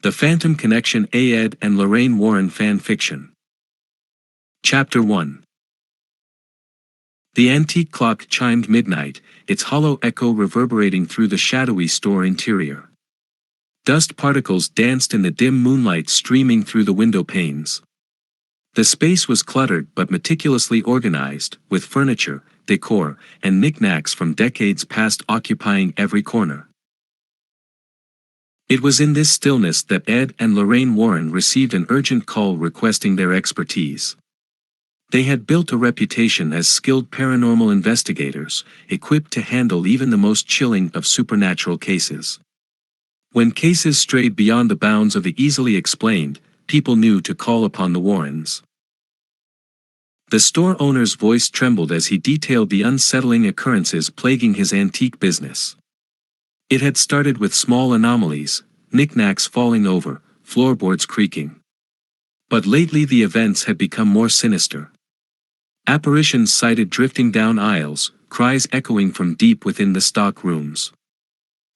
The Phantom Connection, a Ed and Lorraine Warren fan fiction. Chapter 1. The antique clock chimed midnight, its hollow echo reverberating through the shadowy store interior. Dust particles danced in the dim moonlight streaming through the window panes. The space was cluttered but meticulously organized, with furniture, decor, and knickknacks from decades past occupying every corner. It was in this stillness that Ed and Lorraine Warren received an urgent call requesting their expertise. They had built a reputation as skilled paranormal investigators, equipped to handle even the most chilling of supernatural cases. When cases strayed beyond the bounds of the easily explained, people knew to call upon the Warrens. The store owner's voice trembled as he detailed the unsettling occurrences plaguing his antique business. It had started with small anomalies, knickknacks falling over, floorboards creaking. But lately the events had become more sinister. Apparitions sighted drifting down aisles, cries echoing from deep within the stock rooms.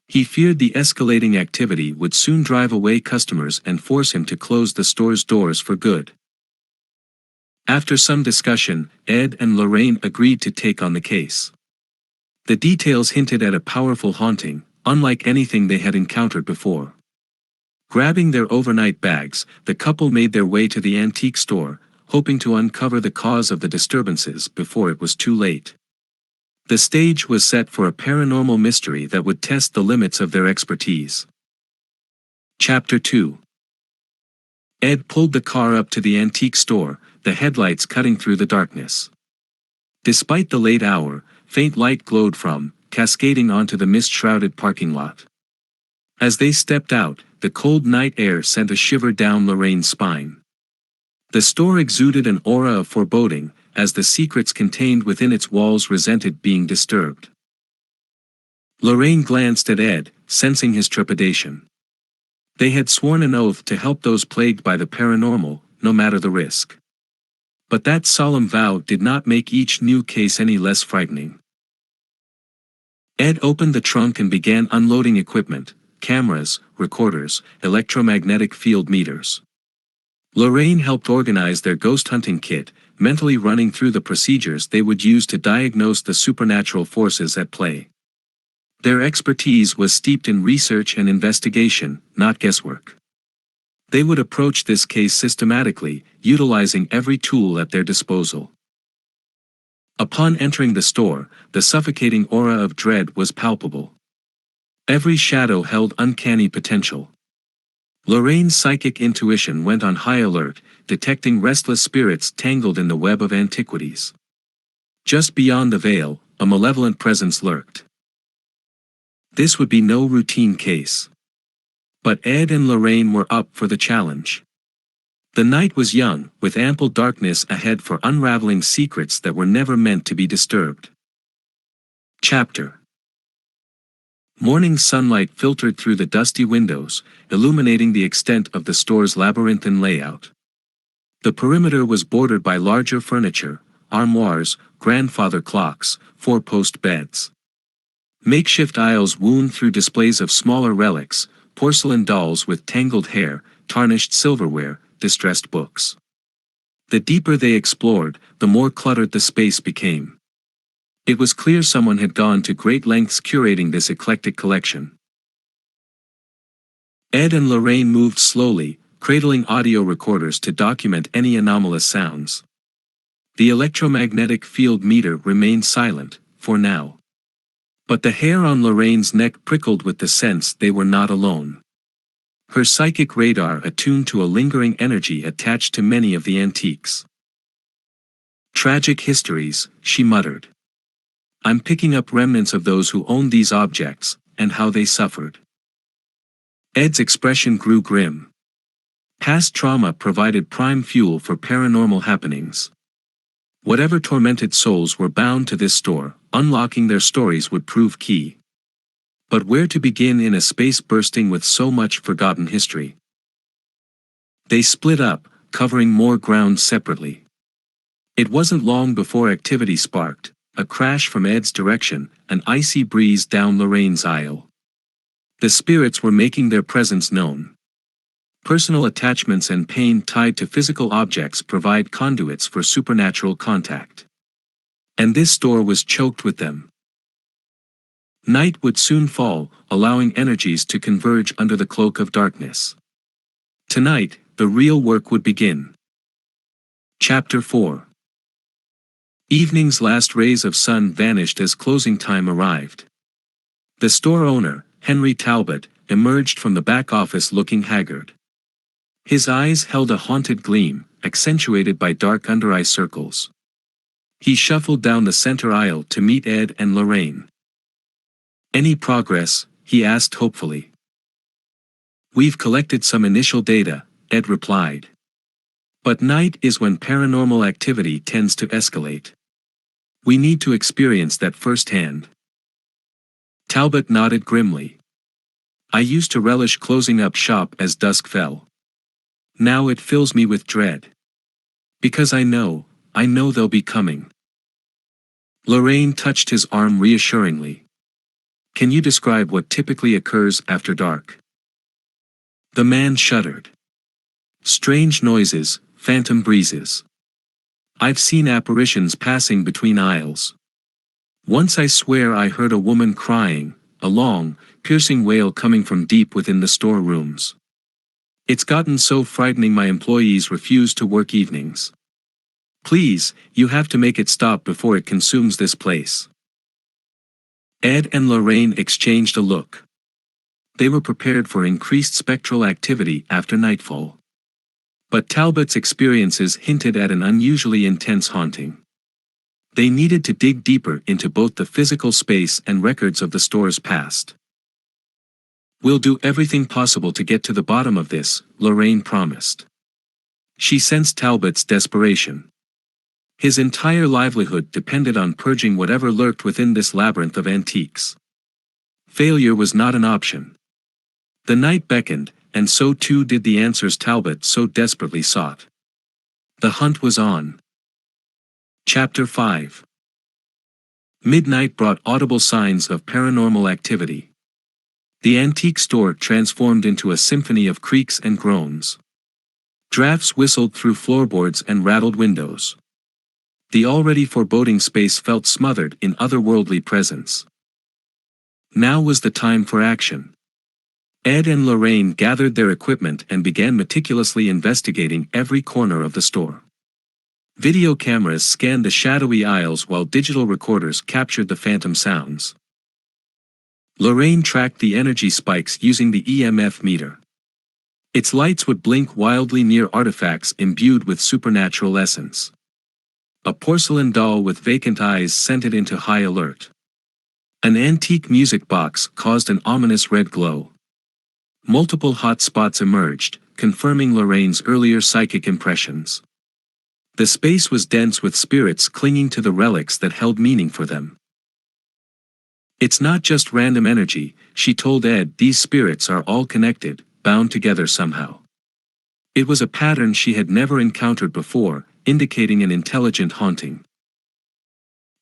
He feared the escalating activity would soon drive away customers and force him to close the store's doors for good. After some discussion, Ed and Lorraine agreed to take on the case. The details hinted at a powerful haunting, unlike anything they had encountered before. Grabbing their overnight bags, the couple made their way to the antique store, hoping to uncover the cause of the disturbances before it was too late. The stage was set for a paranormal mystery that would test the limits of their expertise. Chapter 2. Ed pulled the car up to the antique store, the headlights cutting through the darkness. Despite the late hour, faint light glowed from, cascading onto the mist-shrouded parking lot. As they stepped out, the cold night air sent a shiver down Lorraine's spine. The store exuded an aura of foreboding, as the secrets contained within its walls resented being disturbed. Lorraine glanced at Ed, sensing his trepidation. They had sworn an oath to help those plagued by the paranormal, no matter the risk. But that solemn vow did not make each new case any less frightening. Ed opened the trunk and began unloading equipment, cameras, recorders, electromagnetic field meters. Lorraine helped organize their ghost hunting kit, mentally running through the procedures they would use to diagnose the supernatural forces at play. Their expertise was steeped in research and investigation, not guesswork. They would approach this case systematically, utilizing every tool at their disposal. Upon entering the store, the suffocating aura of dread was palpable. Every shadow held uncanny potential. Lorraine's psychic intuition went on high alert, detecting restless spirits tangled in the web of antiquities. Just beyond the veil, a malevolent presence lurked. This would be no routine case. But Ed and Lorraine were up for the challenge. The night was young, with ample darkness ahead for unraveling secrets that were never meant to be disturbed. Chapter. Morning sunlight filtered through the dusty windows, illuminating the extent of the store's labyrinthine layout. The perimeter was bordered by larger furniture, armoires, grandfather clocks, four-post beds. Makeshift aisles wound through displays of smaller relics, porcelain dolls with tangled hair, tarnished silverware, distressed books. The deeper they explored, the more cluttered the space became. It was clear someone had gone to great lengths curating this eclectic collection. Ed and Lorraine moved slowly, cradling audio recorders to document any anomalous sounds. The electromagnetic field meter remained silent, for now. But the hair on Lorraine's neck prickled with the sense they were not alone. Her psychic radar attuned to a lingering energy attached to many of the antiques. Tragic histories, she muttered. I'm picking up remnants of those who owned these objects, and how they suffered. Ed's expression grew grim. Past trauma provided prime fuel for paranormal happenings. Whatever tormented souls were bound to this store, unlocking their stories would prove key. But where to begin in a space bursting with so much forgotten history? They split up, covering more ground separately. It wasn't long before activity sparked, a crash from Ed's direction, an icy breeze down Lorraine's aisle. The spirits were making their presence known. Personal attachments and pain tied to physical objects provide conduits for supernatural contact. And this store was choked with them. Night would soon fall, allowing energies to converge under the cloak of darkness. Tonight, the real work would begin. Chapter 4. Evening's last rays of sun vanished as closing time arrived. The store owner, Henry Talbot, emerged from the back office looking haggard. His eyes held a haunted gleam, accentuated by dark under-eye circles. He shuffled down the center aisle to meet Ed and Lorraine. "Any progress?" he asked hopefully. "We've collected some initial data," Ed replied. "But night is when paranormal activity tends to escalate. We need to experience that firsthand." Talbot nodded grimly. "I used to relish closing up shop as dusk fell. Now it fills me with dread. Because I know they'll be coming." Lorraine touched his arm reassuringly. "Can you describe what typically occurs after dark?" The man shuddered. "Strange noises, phantom breezes. I've seen apparitions passing between aisles. Once I swear I heard a woman crying, a long, piercing wail coming from deep within the storerooms. It's gotten so frightening my employees refuse to work evenings. Please, you have to make it stop before it consumes this place." Ed and Lorraine exchanged a look. They were prepared for increased spectral activity after nightfall. But Talbot's experiences hinted at an unusually intense haunting. They needed to dig deeper into both the physical space and records of the store's past. "We'll do everything possible to get to the bottom of this," Lorraine promised. She sensed Talbot's desperation. His entire livelihood depended on purging whatever lurked within this labyrinth of antiques. Failure was not an option. The night beckoned, and so too did the answers Talbot so desperately sought. The hunt was on. Chapter 5. Midnight brought audible signs of paranormal activity. The antique store transformed into a symphony of creaks and groans. Drafts whistled through floorboards and rattled windows. The already foreboding space felt smothered in otherworldly presence. Now was the time for action. Ed and Lorraine gathered their equipment and began meticulously investigating every corner of the store. Video cameras scanned the shadowy aisles while digital recorders captured the phantom sounds. Lorraine tracked the energy spikes using the EMF meter. Its lights would blink wildly near artifacts imbued with supernatural essence. A porcelain doll with vacant eyes sent it into high alert. An antique music box caused an ominous red glow. Multiple hot spots emerged, confirming Lorraine's earlier psychic impressions. The space was dense with spirits clinging to the relics that held meaning for them. "It's not just random energy," she told Ed. "These spirits are all connected, bound together somehow." It was a pattern she had never encountered before, indicating an intelligent haunting.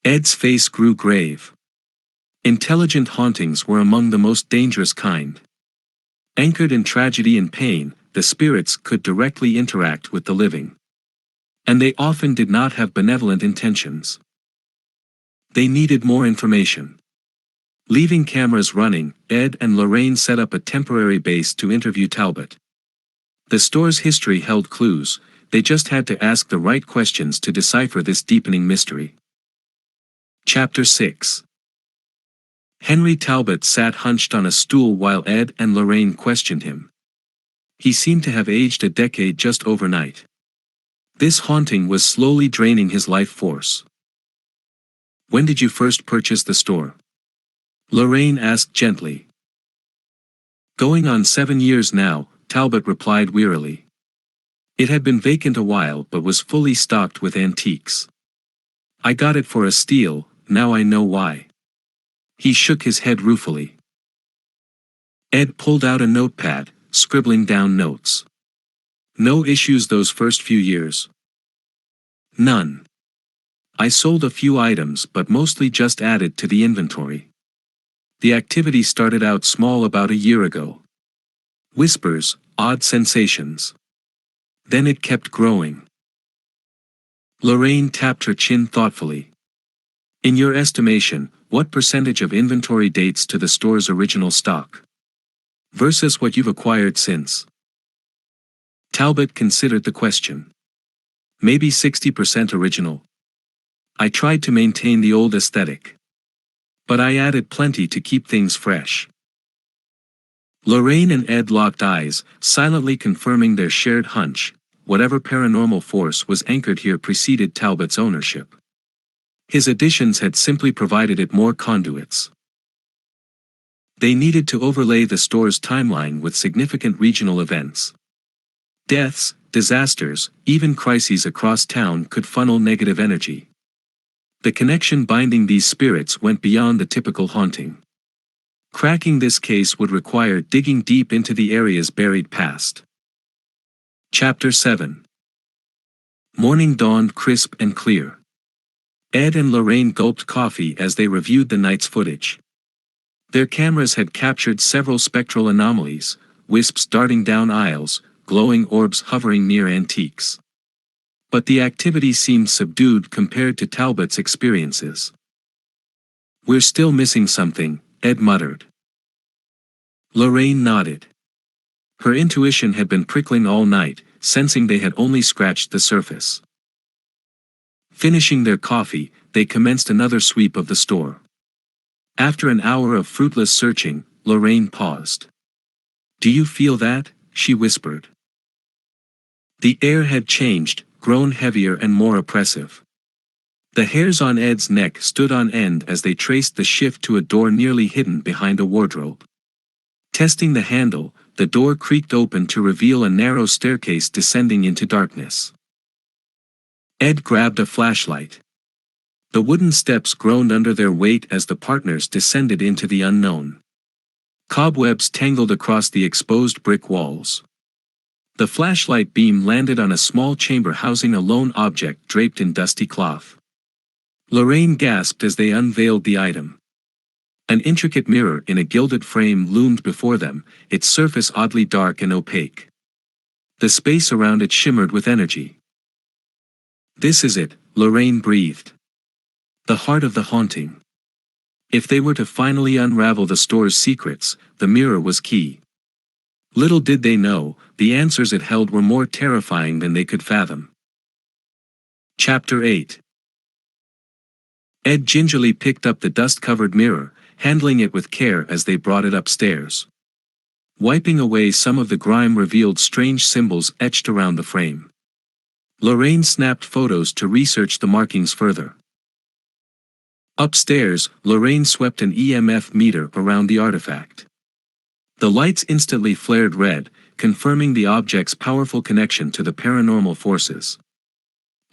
Ed's face grew grave. Intelligent hauntings were among the most dangerous kind. Anchored in tragedy and pain, the spirits could directly interact with the living. And they often did not have benevolent intentions. They needed more information. Leaving cameras running, Ed and Lorraine set up a temporary base to interview Talbot. The store's history held clues, they just had to ask the right questions to decipher this deepening mystery. Chapter 6. Henry Talbot sat hunched on a stool while Ed and Lorraine questioned him. He seemed to have aged a decade just overnight. This haunting was slowly draining his life force. "When did you first purchase the store?" Lorraine asked gently. "Going on 7 years now," Talbot replied wearily. "It had been vacant a while but was fully stocked with antiques. I got it for a steal, now I know why." He shook his head ruefully. Ed pulled out a notepad, scribbling down notes. "No issues those first few years?" "None. I sold a few items but mostly just added to the inventory. The activity started out small about a year ago. Whispers, odd sensations. Then it kept growing. Lorraine tapped her chin thoughtfully. In your estimation, what percentage of inventory dates to the store's original stock? Versus what you've acquired since? Talbot considered the question. Maybe 60% original. I tried to maintain the old aesthetic. But I added plenty to keep things fresh. Lorraine and Ed locked eyes, silently confirming their shared hunch. Whatever paranormal force was anchored here preceded Talbot's ownership. His additions had simply provided it more conduits. They needed to overlay the store's timeline with significant regional events. Deaths, disasters, even crises across town could funnel negative energy. The connection binding these spirits went beyond the typical haunting. Cracking this case would require digging deep into the area's buried past. Chapter 7. Morning dawned crisp and clear. Ed and Lorraine gulped coffee as they reviewed the night's footage. Their cameras had captured several spectral anomalies, wisps darting down aisles, glowing orbs hovering near antiques. But the activity seemed subdued compared to Talbot's experiences. We're still missing something, Ed muttered. Lorraine nodded. Her intuition had been prickling all night, sensing they had only scratched the surface. Finishing their coffee, they commenced another sweep of the store. After an hour of fruitless searching, Lorraine paused. Do you feel that? She whispered. The air had changed, grown heavier and more oppressive. The hairs on Ed's neck stood on end as they traced the shift to a door nearly hidden behind a wardrobe. Testing the handle, the door creaked open to reveal a narrow staircase descending into darkness. Ed grabbed a flashlight. The wooden steps groaned under their weight as the partners descended into the unknown. Cobwebs tangled across the exposed brick walls. The flashlight beam landed on a small chamber housing a lone object draped in dusty cloth. Lorraine gasped as they unveiled the item. An intricate mirror in a gilded frame loomed before them, its surface oddly dark and opaque. The space around it shimmered with energy. This is it, Lorraine breathed. The heart of the haunting. If they were to finally unravel the store's secrets, the mirror was key. Little did they know, the answers it held were more terrifying than they could fathom. Chapter 8. Ed gingerly picked up the dust-covered mirror, handling it with care as they brought it upstairs. Wiping away some of the grime revealed strange symbols etched around the frame. Lorraine snapped photos to research the markings further. Upstairs, Lorraine swept an EMF meter around the artifact. The lights instantly flared red, confirming the object's powerful connection to the paranormal forces.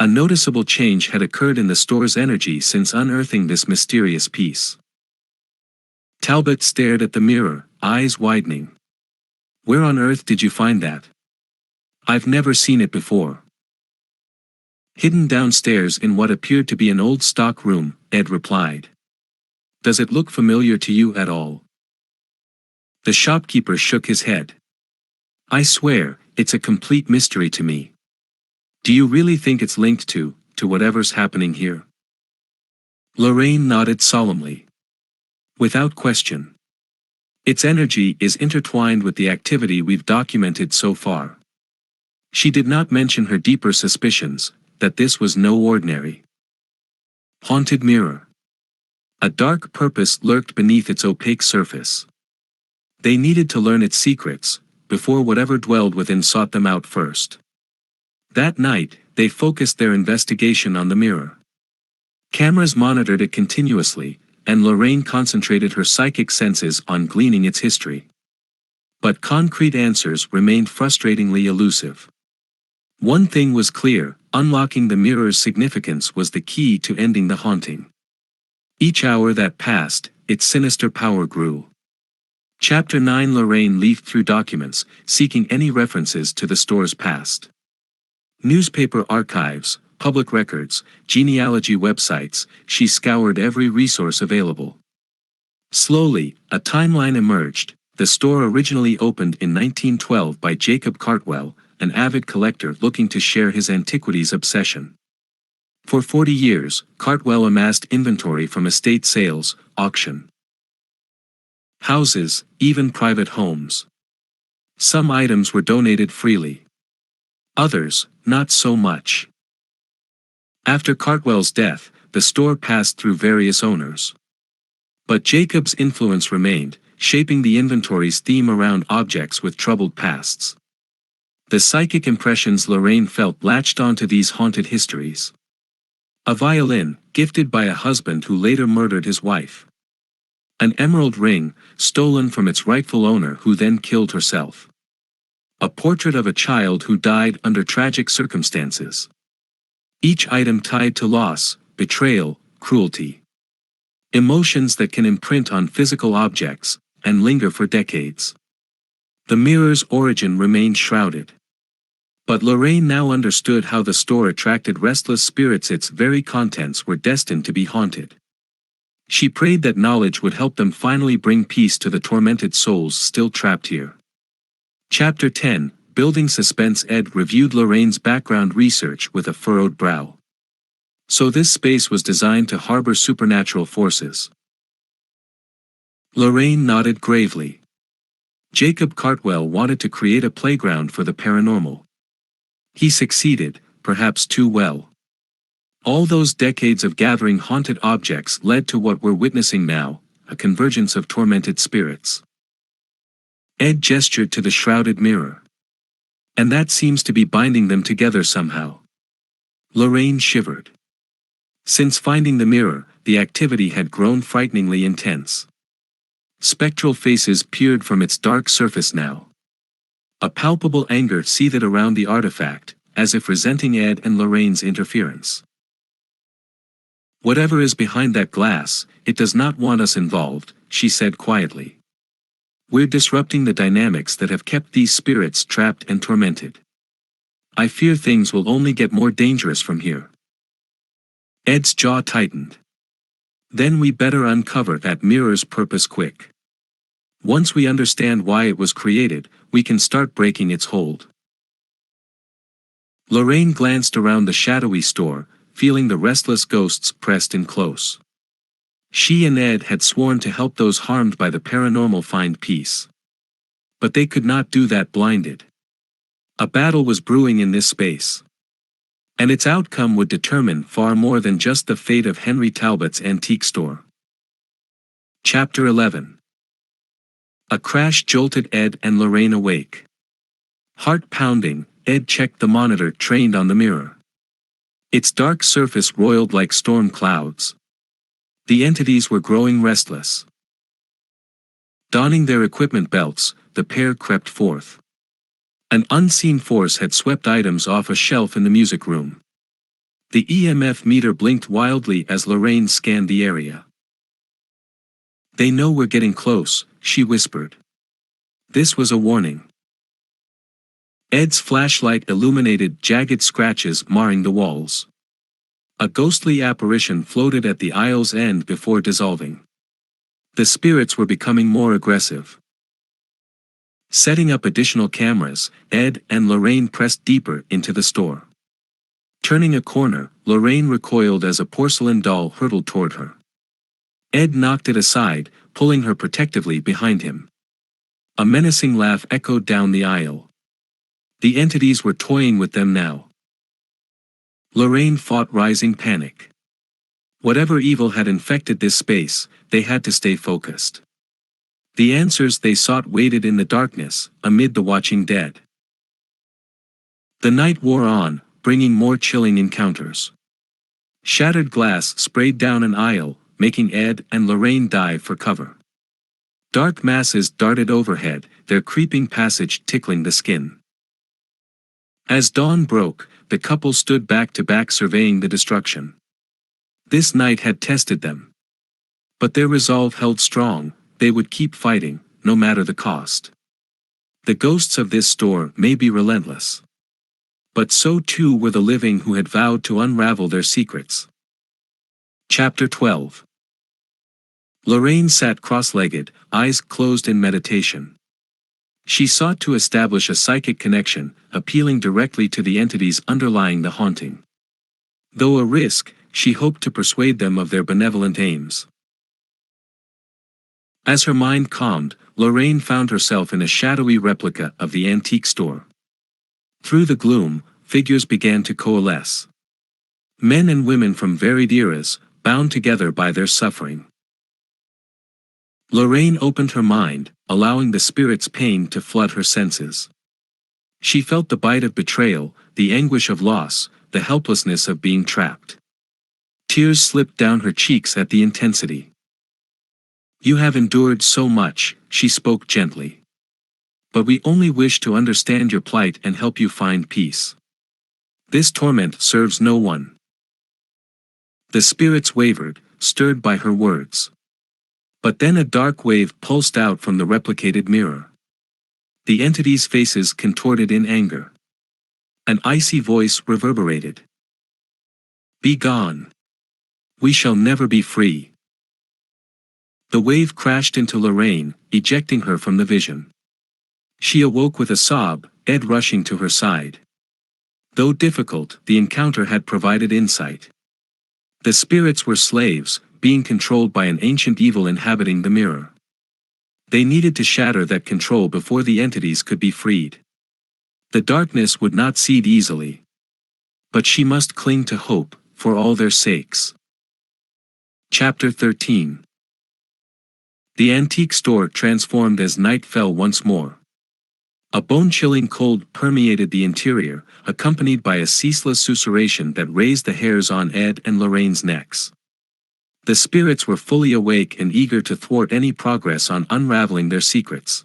A noticeable change had occurred in the store's energy since unearthing this mysterious piece. Talbot stared at the mirror, eyes widening. Where on earth did you find that? I've never seen it before. Hidden downstairs in what appeared to be an old stock room, Ed replied. Does it look familiar to you at all? The shopkeeper shook his head. I swear, it's a complete mystery to me. Do you really think it's linked to whatever's happening here? Lorraine nodded solemnly. Without question. Its energy is intertwined with the activity we've documented so far. She did not mention her deeper suspicions, that this was no ordinary haunted mirror. A dark purpose lurked beneath its opaque surface. They needed to learn its secrets, before whatever dwelled within sought them out first. That night, they focused their investigation on the mirror. Cameras monitored it continuously, and Lorraine concentrated her psychic senses on gleaning its history. But concrete answers remained frustratingly elusive. One thing was clear, unlocking the mirror's significance was the key to ending the haunting. Each hour that passed, its sinister power grew. Chapter 9. Lorraine leafed through documents, seeking any references to the store's past. Newspaper archives, public records, genealogy websites, she scoured every resource available. Slowly, a timeline emerged, The store originally opened in 1912 by Jacob Cartwell, an avid collector looking to share his antiquities obsession. For 40 years, Cartwell amassed inventory from estate sales, auction houses, even private homes. Some items were donated freely. Others, not so much. After Cartwell's death, the store passed through various owners. But Jacob's influence remained, shaping the inventory's theme around objects with troubled pasts. The psychic impressions Lorraine felt latched onto these haunted histories. A violin, gifted by a husband who later murdered his wife. An emerald ring, stolen from its rightful owner who then killed herself. A portrait of a child who died under tragic circumstances. Each item tied to loss, betrayal, cruelty. Emotions that can imprint on physical objects, and linger for decades. The mirror's origin remained shrouded. But Lorraine now understood how the store attracted restless spirits. Its very contents were destined to be haunted. She prayed that knowledge would help them finally bring peace to the tormented souls still trapped here. Chapter 10, Building Suspense. Ed reviewed Lorraine's background research with a furrowed brow. So this space was designed to harbor supernatural forces. Lorraine nodded gravely. Jacob Cartwell wanted to create a playground for the paranormal. He succeeded, perhaps too well. All those decades of gathering haunted objects led to what we're witnessing now, a convergence of tormented spirits. Ed gestured to the shrouded mirror. And that seems to be binding them together somehow. Lorraine shivered. Since finding the mirror, the activity had grown frighteningly intense. Spectral faces peered from its dark surface now. A palpable anger seethed around the artifact, as if resenting Ed and Lorraine's interference. Whatever is behind that glass, it does not want us involved, she said quietly. We're disrupting the dynamics that have kept these spirits trapped and tormented. I fear things will only get more dangerous from here. Ed's jaw tightened. Then we better uncover that mirror's purpose quick. Once we understand why it was created, we can start breaking its hold. Lorraine glanced around the shadowy store, feeling the restless ghosts pressed in close. She and Ed had sworn to help those harmed by the paranormal find peace. But they could not do that blinded. A battle was brewing in this space. And its outcome would determine far more than just the fate of Henry Talbot's antique store. Chapter 11. A crash jolted Ed and Lorraine awake. Heart pounding, Ed checked the monitor trained on the mirror. Its dark surface roiled like storm clouds. The entities were growing restless. Donning their equipment belts, the pair crept forth. An unseen force had swept items off a shelf in the music room. The EMF meter blinked wildly as Lorraine scanned the area. They know we're getting close, she whispered. This was a warning. Ed's flashlight illuminated jagged scratches marring the walls. A ghostly apparition floated at the aisle's end before dissolving. The spirits were becoming more aggressive. Setting up additional cameras, Ed and Lorraine pressed deeper into the store. Turning a corner, Lorraine recoiled as a porcelain doll hurtled toward her. Ed knocked it aside, pulling her protectively behind him. A menacing laugh echoed down the aisle. The entities were toying with them now. Lorraine fought rising panic. Whatever evil had infected this space, they had to stay focused. The answers they sought waited in the darkness, amid the watching dead. The night wore on, bringing more chilling encounters. Shattered glass sprayed down an aisle, making Ed and Lorraine dive for cover. Dark masses darted overhead, their creeping passage tickling the skin. As dawn broke, the couple stood back to back surveying the destruction. This night had tested them. But their resolve held strong, they would keep fighting, no matter the cost. The ghosts of this store may be relentless. But so too were the living who had vowed to unravel their secrets. Chapter 12. Lorraine sat cross-legged, eyes closed in meditation. She sought to establish a psychic connection, appealing directly to the entities underlying the haunting. Though a risk, she hoped to persuade them of their benevolent aims. As her mind calmed, Lorraine found herself in a shadowy replica of the antique store. Through the gloom, figures began to coalesce. Men and women from varied eras, bound together by their suffering. Lorraine opened her mind, allowing the spirit's pain to flood her senses. She felt the bite of betrayal, the anguish of loss, the helplessness of being trapped. Tears slipped down her cheeks at the intensity. "You have endured so much," she spoke gently. "But we only wish to understand your plight and help you find peace. This torment serves no one." The spirits wavered, stirred by her words. But then a dark wave pulsed out from the replicated mirror. The entities' faces contorted in anger. An icy voice reverberated. "Be gone. We shall never be free." The wave crashed into Lorraine, ejecting her from the vision. She awoke with a sob, Ed rushing to her side. Though difficult, the encounter had provided insight. The spirits were slaves, being controlled by an ancient evil inhabiting the mirror. They needed to shatter that control before the entities could be freed. The darkness would not cede easily. But she must cling to hope, for all their sakes. Chapter 13. The antique store transformed as night fell once more. A bone-chilling cold permeated the interior, accompanied by a ceaseless susurration that raised the hairs on Ed and Lorraine's necks. The spirits were fully awake and eager to thwart any progress on unraveling their secrets.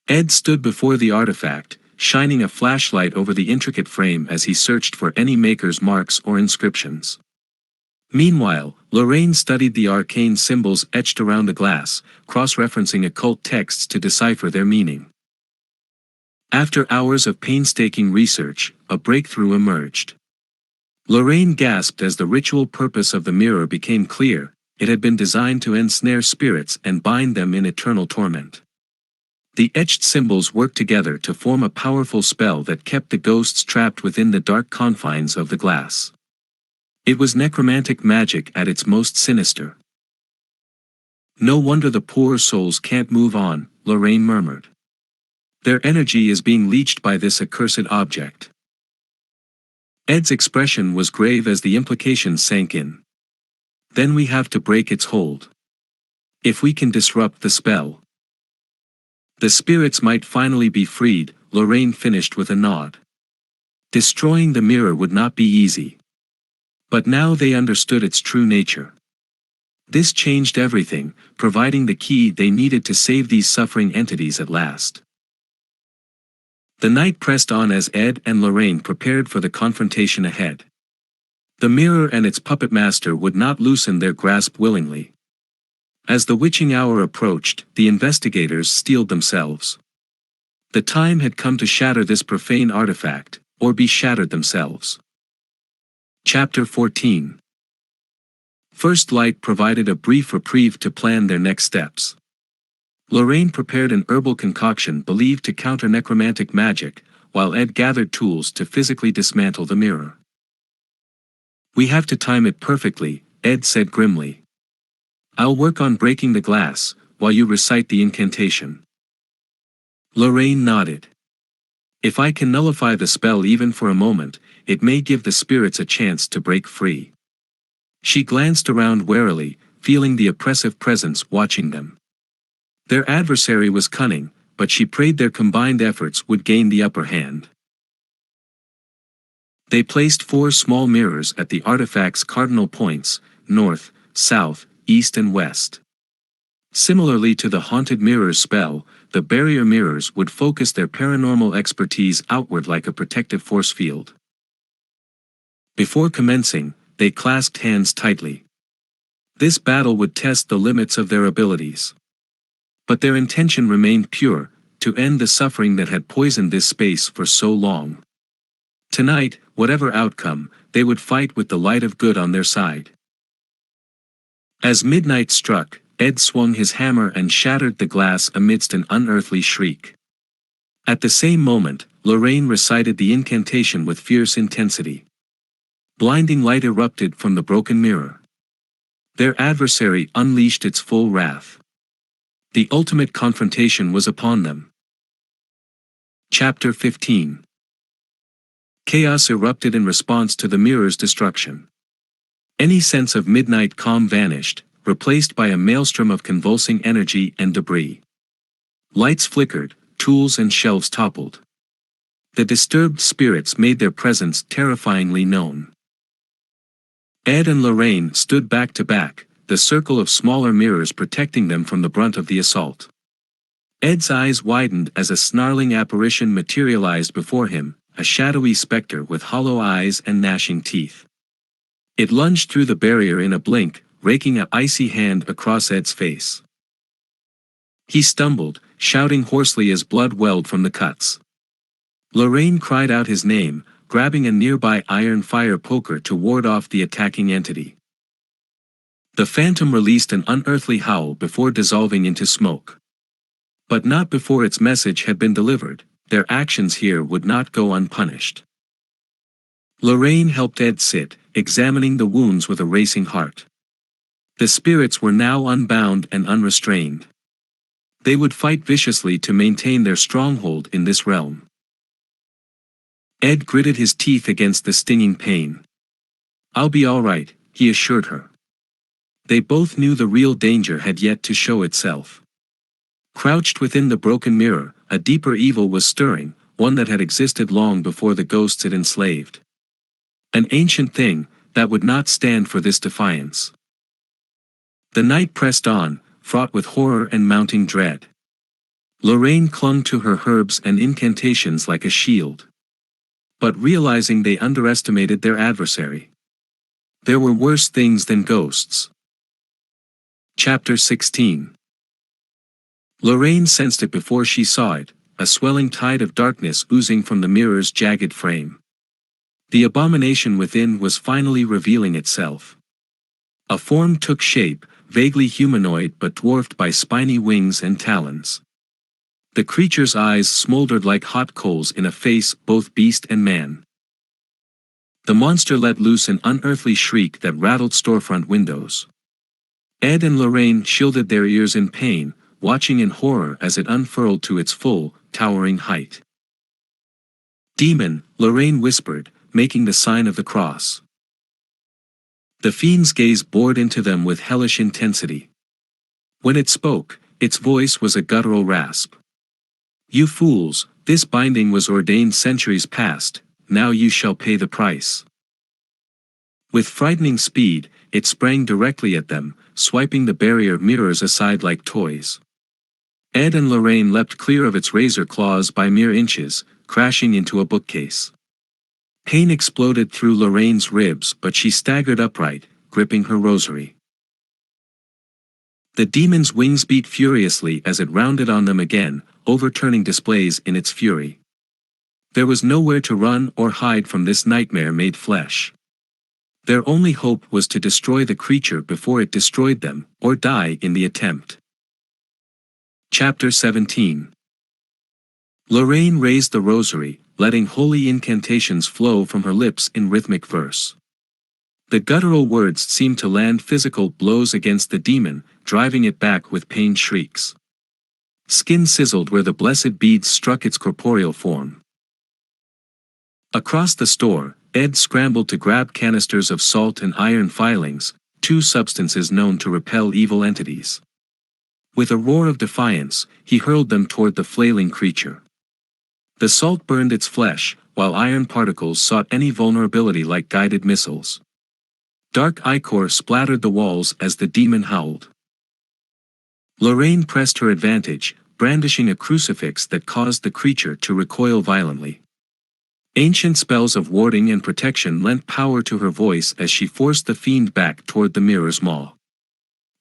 Ed stood before the artifact, shining a flashlight over the intricate frame as he searched for any maker's marks or inscriptions. Meanwhile, Lorraine studied the arcane symbols etched around the glass, cross-referencing occult texts to decipher their meaning. After hours of painstaking research, a breakthrough emerged. Lorraine gasped as the ritual purpose of the mirror became clear. It had been designed to ensnare spirits and bind them in eternal torment. The etched symbols worked together to form a powerful spell that kept the ghosts trapped within the dark confines of the glass. It was necromantic magic at its most sinister. "No wonder the poor souls can't move on," Lorraine murmured. "Their energy is being leached by this accursed object." Ed's expression was grave as the implications sank in. "Then we have to break its hold. If we can disrupt the spell, the spirits might finally be freed," Lorraine finished with a nod. Destroying the mirror would not be easy. But now they understood its true nature. This changed everything, providing the key they needed to save these suffering entities at last. The night pressed on as Ed and Lorraine prepared for the confrontation ahead. The mirror and its puppet master would not loosen their grasp willingly. As the witching hour approached, the investigators steeled themselves. The time had come to shatter this profane artifact, or be shattered themselves. Chapter 14. First light provided a brief reprieve to plan their next steps. Lorraine prepared an herbal concoction believed to counter necromantic magic, while Ed gathered tools to physically dismantle the mirror. "We have to time it perfectly," Ed said grimly. "I'll work on breaking the glass, while you recite the incantation." Lorraine nodded. "If I can nullify the spell even for a moment, it may give the spirits a chance to break free." She glanced around warily, feeling the oppressive presence watching them. Their adversary was cunning, but she prayed their combined efforts would gain the upper hand. They placed 4 small mirrors at the artifact's cardinal points: north, south, east and west. Similarly to the haunted mirrors spell, the barrier mirrors would focus their paranormal expertise outward like a protective force field. Before commencing, they clasped hands tightly. This battle would test the limits of their abilities. But their intention remained pure, to end the suffering that had poisoned this space for so long. Tonight, whatever outcome, they would fight with the light of good on their side. As midnight struck, Ed swung his hammer and shattered the glass amidst an unearthly shriek. At the same moment, Lorraine recited the incantation with fierce intensity. Blinding light erupted from the broken mirror. Their adversary unleashed its full wrath. The ultimate confrontation was upon them. Chapter 15. Chaos erupted in response to the mirror's destruction. Any sense of midnight calm vanished, replaced by a maelstrom of convulsing energy and debris. Lights flickered, tools and shelves toppled. The disturbed spirits made their presence terrifyingly known. Ed and Lorraine stood back to back, the circle of smaller mirrors protecting them from the brunt of the assault. Ed's eyes widened as a snarling apparition materialized before him, a shadowy specter with hollow eyes and gnashing teeth. It lunged through the barrier in a blink, raking an icy hand across Ed's face. He stumbled, shouting hoarsely as blood welled from the cuts. Lorraine cried out his name, grabbing a nearby iron fire poker to ward off the attacking entity. The phantom released an unearthly howl before dissolving into smoke. But not before its message had been delivered. Their actions here would not go unpunished. Lorraine helped Ed sit, examining the wounds with a racing heart. The spirits were now unbound and unrestrained. They would fight viciously to maintain their stronghold in this realm. Ed gritted his teeth against the stinging pain. "I'll be all right," he assured her. They both knew the real danger had yet to show itself. Crouched within the broken mirror, a deeper evil was stirring, one that had existed long before the ghosts it enslaved. An ancient thing that would not stand for this defiance. The night pressed on, fraught with horror and mounting dread. Lorraine clung to her herbs and incantations like a shield. But realizing they underestimated their adversary. There were worse things than ghosts. Chapter 16. Lorraine sensed it before she saw it, a swelling tide of darkness oozing from the mirror's jagged frame. The abomination within was finally revealing itself. A form took shape, vaguely humanoid but dwarfed by spiny wings and talons. The creature's eyes smoldered like hot coals in a face both beast and man. The monster let loose an unearthly shriek that rattled storefront windows. Ed and Lorraine shielded their ears in pain, watching in horror as it unfurled to its full, towering height. "Demon," Lorraine whispered, making the sign of the cross. The fiend's gaze bored into them with hellish intensity. When it spoke, its voice was a guttural rasp. "You fools, this binding was ordained centuries past, now you shall pay the price." With frightening speed, it sprang directly at them, swiping the barrier mirrors aside like toys. Ed and Lorraine leapt clear of its razor claws by mere inches, crashing into a bookcase. Pain exploded through Lorraine's ribs, but she staggered upright, gripping her rosary. The demon's wings beat furiously as it rounded on them again, overturning displays in its fury. There was nowhere to run or hide from this nightmare-made flesh. Their only hope was to destroy the creature before it destroyed them, or die in the attempt. Chapter 17. Lorraine raised the rosary, letting holy incantations flow from her lips in rhythmic verse. The guttural words seemed to land physical blows against the demon, driving it back with pained shrieks. Skin sizzled where the blessed beads struck its corporeal form. Across the store, Ed scrambled to grab canisters of salt and iron filings, two substances known to repel evil entities. With a roar of defiance, he hurled them toward the flailing creature. The salt burned its flesh, while iron particles sought any vulnerability like guided missiles. Dark ichor splattered the walls as the demon howled. Lorraine pressed her advantage, brandishing a crucifix that caused the creature to recoil violently. Ancient spells of warding and protection lent power to her voice as she forced the fiend back toward the mirror's maw.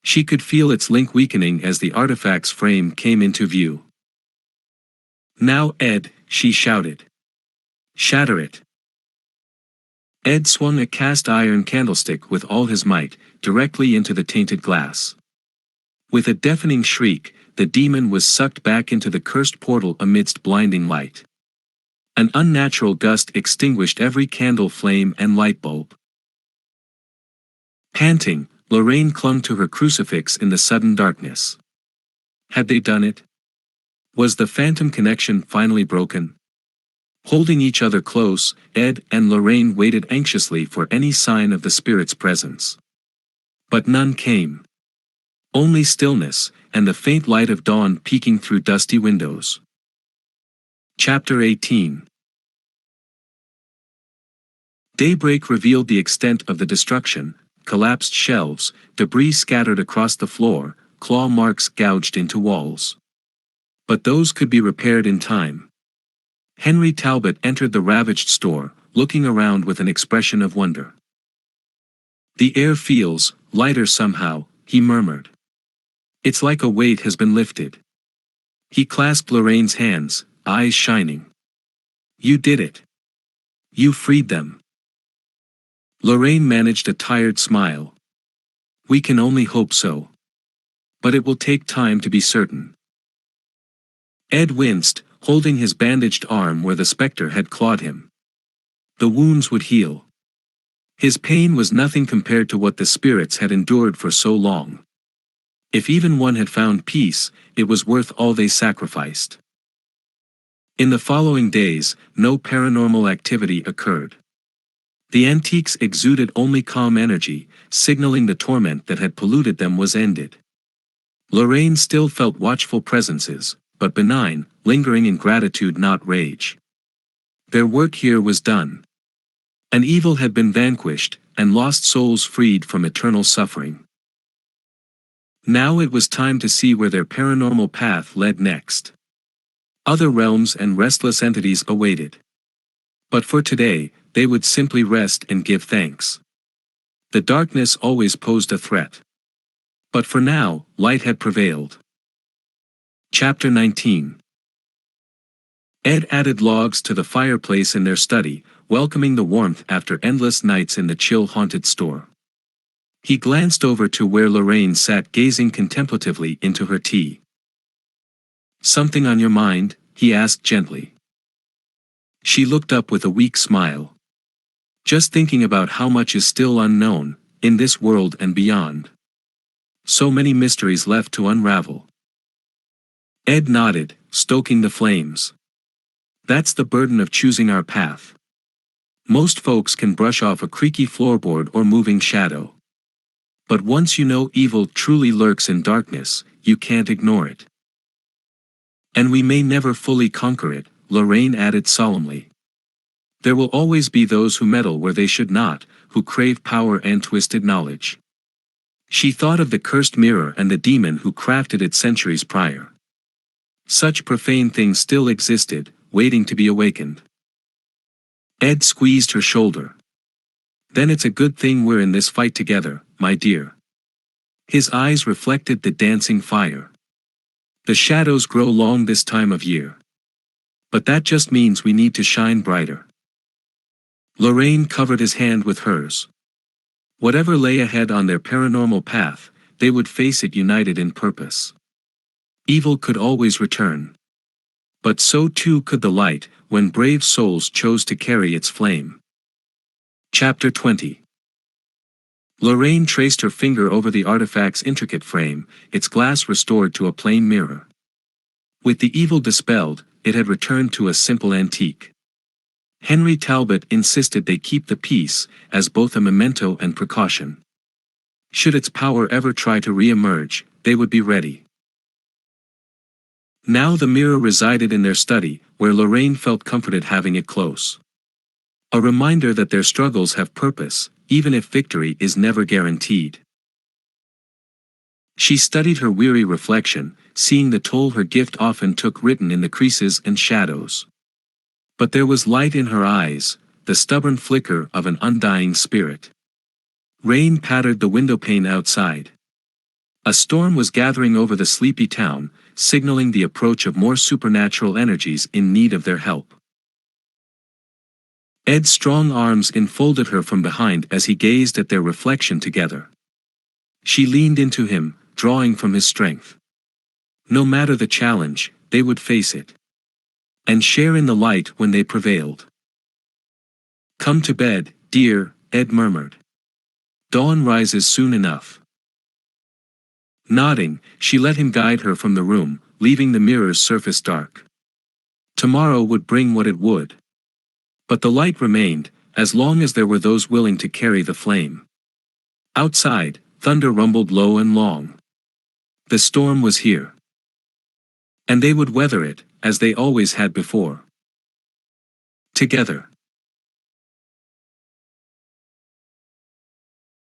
She could feel its link weakening as the artifact's frame came into view. "Now, Ed," she shouted. "Shatter it." Ed swung a cast iron candlestick with all his might, directly into the tainted glass. With a deafening shriek, the demon was sucked back into the cursed portal amidst blinding light. An unnatural gust extinguished every candle flame and light bulb. Panting, Lorraine clung to her crucifix in the sudden darkness. Had they done it? Was the phantom connection finally broken? Holding each other close, Ed and Lorraine waited anxiously for any sign of the spirit's presence. But none came. Only stillness, and the faint light of dawn peeking through dusty windows. Chapter 18. Daybreak revealed the extent of the destruction: collapsed shelves, debris scattered across the floor, claw marks gouged into walls. But those could be repaired in time. Henry Talbot entered the ravaged store, looking around with an expression of wonder. "The air feels lighter somehow," he murmured. "It's like a weight has been lifted." He clasped Lorraine's hands, eyes shining. "You did it. You freed them." Lorraine managed a tired smile. "We can only hope so. But it will take time to be certain." Ed winced, holding his bandaged arm where the specter had clawed him. The wounds would heal. His pain was nothing compared to what the spirits had endured for so long. If even one had found peace, it was worth all they sacrificed. In the following days, no paranormal activity occurred. The antiques exuded only calm energy, signaling the torment that had polluted them was ended. Lorraine still felt watchful presences, but benign, lingering in gratitude, not rage. Their work here was done. An evil had been vanquished, and lost souls freed from eternal suffering. Now it was time to see where their paranormal path led next. Other realms and restless entities awaited. But for today, they would simply rest and give thanks. The darkness always posed a threat. But for now, light had prevailed. Chapter 19. Ed added logs to the fireplace in their study, welcoming the warmth after endless nights in the chill-haunted store. He glanced over to where Lorraine sat gazing contemplatively into her tea. "Something on your mind?" he asked gently. She looked up with a weak smile. "Just thinking about how much is still unknown, in this world and beyond. So many mysteries left to unravel." Ed nodded, stoking the flames. "That's the burden of choosing our path. Most folks can brush off a creaky floorboard or moving shadow. But once you know evil truly lurks in darkness, you can't ignore it. And we may never fully conquer it," Lorraine added solemnly. "There will always be those who meddle where they should not, who crave power and twisted knowledge." She thought of the cursed mirror and the demon who crafted it centuries prior. Such profane things still existed, waiting to be awakened. Ed squeezed her shoulder. "Then it's a good thing we're in this fight together, my dear." His eyes reflected the dancing fire. "The shadows grow long this time of year. But that just means we need to shine brighter." Lorraine covered his hand with hers. Whatever lay ahead on their paranormal path, they would face it united in purpose. Evil could always return. But so too could the light, when brave souls chose to carry its flame. Chapter 20. Lorraine traced her finger over the artifact's intricate frame, its glass restored to a plain mirror. With the evil dispelled, it had returned to a simple antique. Henry Talbot insisted they keep the piece, as both a memento and precaution. Should its power ever try to re-emerge, they would be ready. Now the mirror resided in their study, where Lorraine felt comforted having it close. A reminder that their struggles have purpose, even if victory is never guaranteed. She studied her weary reflection, seeing the toll her gift often took written in the creases and shadows. But there was light in her eyes, the stubborn flicker of an undying spirit. Rain pattered the windowpane outside. A storm was gathering over the sleepy town, signaling the approach of more supernatural energies in need of their help. Ed's strong arms enfolded her from behind as he gazed at their reflection together. She leaned into him, drawing from his strength. No matter the challenge, they would face it. And share in the light when they prevailed. "Come to bed, dear," Ed murmured. "Dawn rises soon enough." Nodding, she let him guide her from the room, leaving the mirror's surface dark. Tomorrow would bring what it would. But the light remained, as long as there were those willing to carry the flame. Outside, thunder rumbled low and long. The storm was here. And they would weather it, as they always had before. Together.